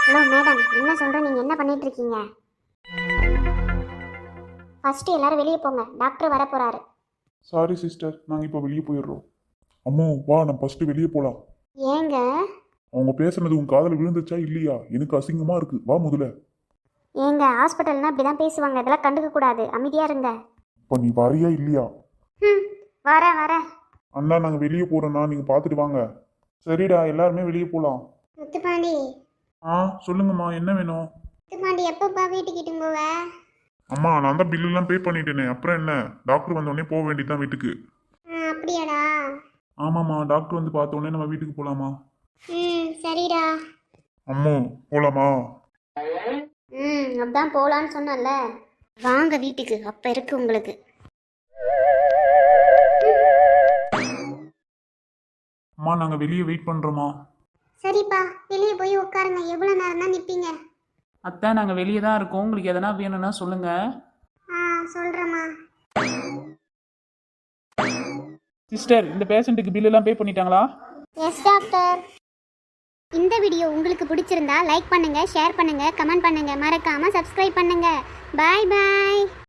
Hello madam, என்ன சொல்கிறேன்? நீங்கள் என்ன பண்ணிட்டு இருக்கீங்க? ஃபஸ்ட்டு எல்லாரும் வெளியே போங்க, டாக்டர் வர போகிறாரு. சாரி சிஸ்டர், நாங்கள் இப்போ வெளியே போயிடுறோம். அம்மோ வா, நம்ம ஃபஸ்ட்டு வெளியே போகலாம். ஏங்க? அவங்க பேசுனது உன் காதில் விழுந்துச்சா இல்லையா? எனக்கு அசிங்கமாக இருக்கு. வா முதல்ல. ஏங்க, ஹாஸ்பிட்டல்னா இப்படி தான் பேசுவாங்க, இதெல்லாம் கண்டுக்க கூடாது, அமைதியாக இருங்க. இப்போ நீ வரியா இல்லையா? ம், வரேன். அண்ணா நாங்கள் வெளியே போகிறோண்ணா, நீங்கள் பார்த்துட்டு வாங்க. சரிடா, எல்லாருமே வெளியே போகலாம். முத்துப்பாண்டி, ஆ சொல்லுங்கம்மா, என்ன வேணும்? முத்துப்பாண்டி எப்பப்பா வீட்டுக்கிட்டு போவ? அம்மா நான் தான் பில்லுலாம் பே பண்ணிட்டேனே, அப்புறம் என்ன? டாக்டர் வந்தோடனே போக வேண்டியதுதான் வீட்டுக்கு. அப்படியாடா? ஆமாம்மா, டாக்டர் வந்து பார்த்த உடனே நம்ம வீட்டுக்கு போகலாமா? ம், சரிடா. அம்மோ போகலாமா? ம், அதான் போகலான்னு சொன்னல. வாங்க வீட்டுக்கு, அப்போ இருக்கு உங்களுக்கு. அம்மா நாங்கள் வெளியே வெயிட் பண்ணுறோமா? சரிப்பா, வெளியே போய் உட்காருங்க. எவ்வளோ நேரம் தான் நிற்பீங்க? அத்தை நாங்கள் வெளியே தான் இருக்கோம், உங்களுக்கு எதனா வேணும்னா சொல்லுங்கள். சொல்கிறேம்மா. சிஸ்டர், இந்த பேஷண்ட்டுக்கு பில்லெல்லாம் பே பண்ணிட்டாங்களா? Yes doctor. இந்த வீடியோ உங்களுக்கு பிடிச்சிருந்தா லைக் பண்ணுங்க, ஷேர் பண்ணுங்க, கமெண்ட் பண்ணுங்க, மறக்காம சப்ஸ்கிரைப் பண்ணுங்க. பாய் பாய்.